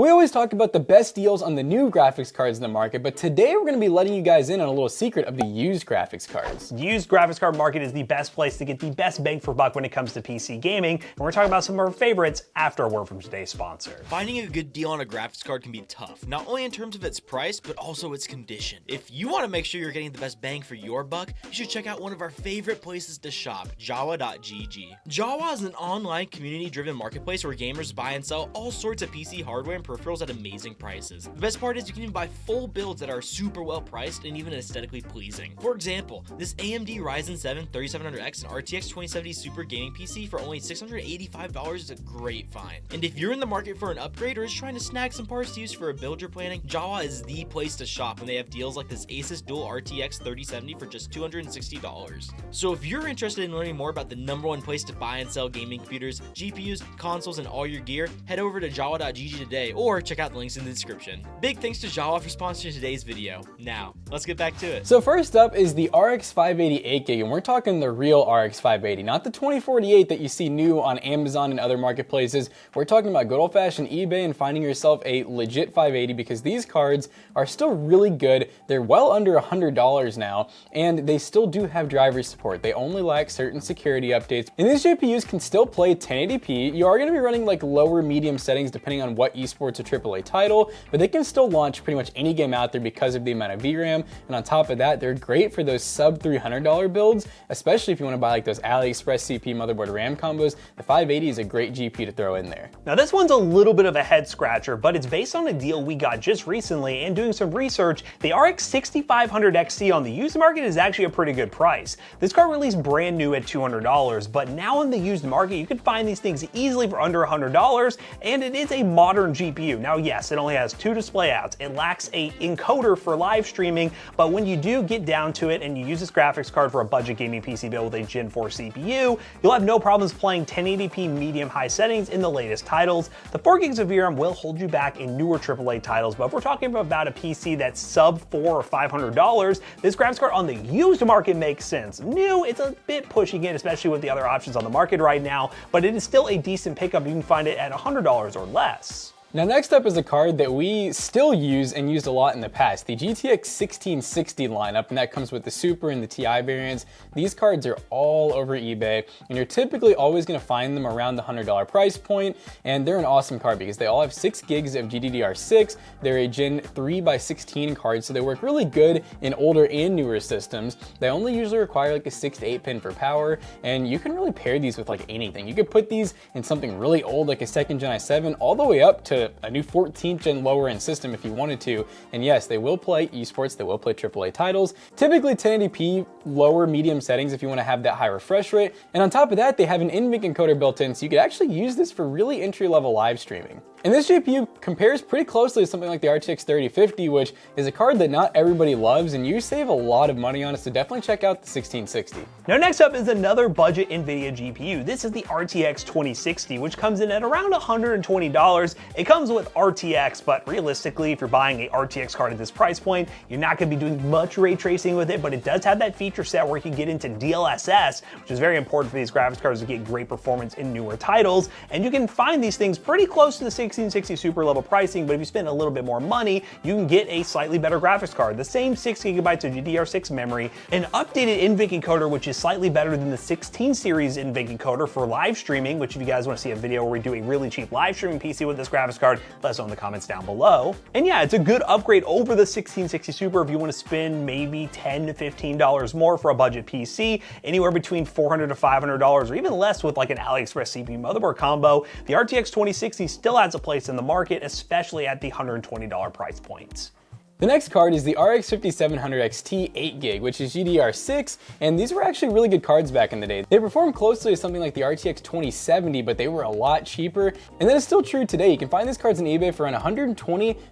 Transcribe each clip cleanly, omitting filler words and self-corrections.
We always talk about the best deals on the new graphics cards in the market, but today we're going to be letting you guys in on a little secret of the used graphics cards. The used graphics card market is the best place to get the best bang for buck when it comes to PC gaming, and we're talking about some of our favorites after a word from today's sponsor. Finding a good deal on a graphics card can be tough, not only in terms of its price, but also its condition. If you want to make sure you're getting the best bang for your buck, you should check out one of our favorite places to shop, Jawa.gg. Jawa is an online community-driven marketplace where gamers buy and sell all sorts of PC hardware and peripherals at amazing prices. The best part is you can even buy full builds that are super well priced and even aesthetically pleasing. For example, this AMD Ryzen 7 3700X and RTX 2070 Super Gaming PC for only $685 is a great find. And if you're in the market for an upgrade or just trying to snag some parts to use for a build you're planning, Jawa is the place to shop when they have deals like this Asus Dual RTX 3070 for just $260. So if you're interested in learning more about the #1 place to buy and sell gaming computers, GPUs, consoles, and all your gear, head over to Jawa.gg today or check out the links in the description. Big thanks to Jawa for sponsoring today's video. Now, let's get back to it. So first up is the RX 580 8GB, and we're talking the real RX 580, not the 2048 that you see new on Amazon and other marketplaces. We're talking about good old-fashioned eBay and finding yourself a legit 580 because these cards are still really good. They're well under $100 now, and they still do have driver support. They only lack certain security updates, and these GPUs can still play 1080p. You are going to be running like lower medium settings depending on what esports or AAA title, but they can still launch pretty much any game out there because of the amount of VRAM. And on top of that, they're great for those sub $300 builds, especially if you want to buy like those AliExpress CPU motherboard RAM combos. The 580 is a great GPU to throw in there. Now this one's a little bit of a head scratcher, but it's based on a deal we got just recently, and doing some research, the RX 6500 XT on the used market is actually a pretty good price. This card released brand new at $200, but now in the used market you can find these things easily for under $100, and it is a modern GPU. Now yes, it only has 2 display outs, it lacks a encoder for live streaming, but when you do get down to it and you use this graphics card for a budget gaming PC build with a Gen 4 CPU, you'll have no problems playing 1080p medium-high settings in the latest titles. The 4 gigs of VRAM will hold you back in newer AAA titles, but if we're talking about a PC that's sub $400 or $500, this graphics card on the used market makes sense. New, it's a bit pushing it, especially with the other options on the market right now, but it is still a decent pickup. You can find it at $100 or less. Now next up is a card that we still use and used a lot in the past, the GTX 1660 lineup, and that comes with the Super and the TI variants. These cards are all over eBay, and you're typically always going to find them around the $100 price point, and they're an awesome card because they all have 6 gigs of GDDR6, they're a Gen 3x16 card, so they work really good in older and newer systems. They only usually require like a 6 to 8 pin for power, and you can really pair these with like anything. You could put these in something really old like a 2nd Gen i7 all the way up to a new 14th gen lower end system if you wanted to. And yes, they will play esports, they will play AAA titles, typically 1080p lower medium settings if you want to have that high refresh rate. And on top of that, they have an NVIDIA encoder built in, so you could actually use this for really entry-level live streaming. And this GPU compares pretty closely to something like the RTX 3050, which is a card that not everybody loves, and you save a lot of money on it, so definitely check out the 1660. Now next up is another budget Nvidia GPU. This is the RTX 2060, which comes in at around $120. It comes with RTX, but realistically, if you're buying a RTX card at this price point, you're not going to be doing much ray tracing with it, but it does have that feature set where you can get into DLSS, which is very important for these graphics cards to get great performance in newer titles, and you can find these things pretty close to the 1660 Super level pricing, but if you spend a little bit more money, you can get a slightly better graphics card, the same 6 gigabytes of GDDR6 memory, an updated NVIDIA encoder, which is slightly better than the 16 series NVIDIA encoder for live streaming, which if you guys want to see a video where we do a really cheap live streaming PC with this graphics card, let us know in the comments down below. And yeah, it's a good upgrade over the 1660 Super if you want to spend maybe $10 to $15 more for a budget PC, anywhere between $400 to $500 or even less with like an AliExpress CPU motherboard combo. The RTX 2060 still has a place in the market, especially at the $120 price point. The next card is the RX 5700 XT 8GB, which is GDDR6, and these were actually really good cards back in the day. They perform closely to something like the RTX 2070, but they were a lot cheaper, and that is still true today. You can find these cards on eBay for around $120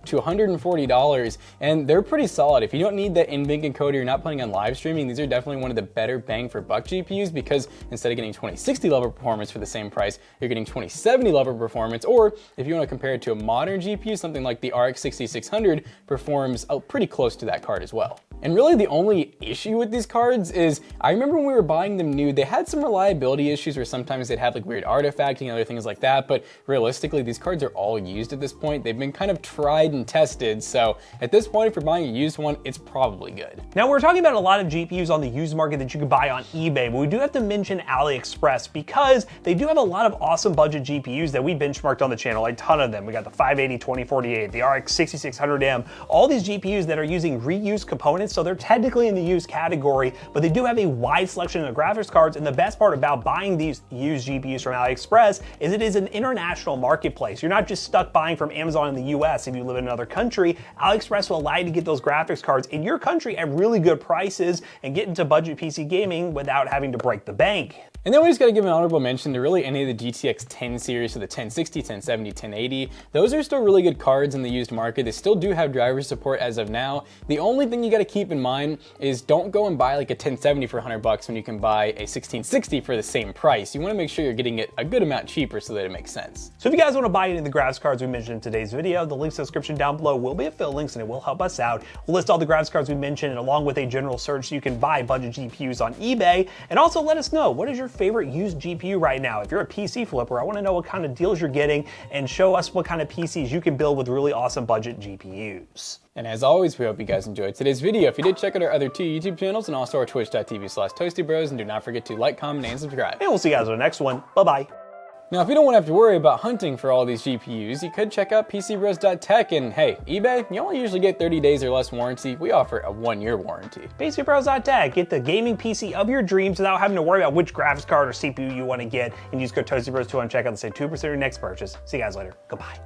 to $140, and they're pretty solid. If you don't need that NVIDIA encoder, you're not planning on live streaming, these are definitely one of the better bang for buck GPUs because instead of getting 2060 level performance for the same price, you're getting 2070 level performance, or if you want to compare it to a modern GPU, something like the RX 6600 performs pretty close to that card as well. And really the only issue with these cards is, I remember when we were buying them new, they had some reliability issues where sometimes they'd have like weird artifacting and other things like that, but realistically these cards are all used at this point. They've been kind of tried and tested, so at this point if you're buying a used one, it's probably good. Now we're talking about a lot of GPUs on the used market that you could buy on eBay, but we do have to mention AliExpress because they do have a lot of awesome budget GPUs that we benchmarked on the channel, a ton of them. We got the 580-2048, the RX 6600M, all these GPUs that are using reused components, so they're technically in the used category, but they do have a wide selection of graphics cards, and the best part about buying these used GPUs from AliExpress is it is an international marketplace. You're not just stuck buying from Amazon in the US if you live in another country. AliExpress will allow you to get those graphics cards in your country at really good prices and get into budget PC gaming without having to break the bank. And then we just gotta give an honorable mention to really any of the GTX 10 series, so the 1060, 1070, 1080. Those are still really good cards in the used market. They still do have driver support as of now. The only thing you gotta keep in mind is don't go and buy like a 1070 for 100 bucks when you can buy a 1660 for the same price. You wanna make sure you're getting it a good amount cheaper so that it makes sense. So if you guys wanna buy any of the graphics cards we mentioned in today's video, the links in the description down below will be affiliate links and it will help us out. We'll list all the graphics cards we mentioned along with a general search so you can buy budget GPUs on eBay. And also let us know, what is your favorite used GPU right now? If you're a PC flipper, I wanna know what kind of deals you're getting and show us what kind of PCs you can build with really awesome budget GPUs. And as always, we hope you guys enjoyed today's video. If you did, check out our other two YouTube channels and also our twitch.tv/toastybros, and do not forget to like, comment, and subscribe. And we'll see you guys on the next one. Bye-bye. Now, if you don't want to have to worry about hunting for all these GPUs, you could check out PCBros.tech, and hey, eBay, you only usually get 30 days or less warranty. We offer a 1-year warranty. PCBros.tech, get the gaming PC of your dreams without having to worry about which graphics card or CPU you want to get, and use code ToastyBros2 on checkout to save 2% of your next purchase. See you guys later. Goodbye.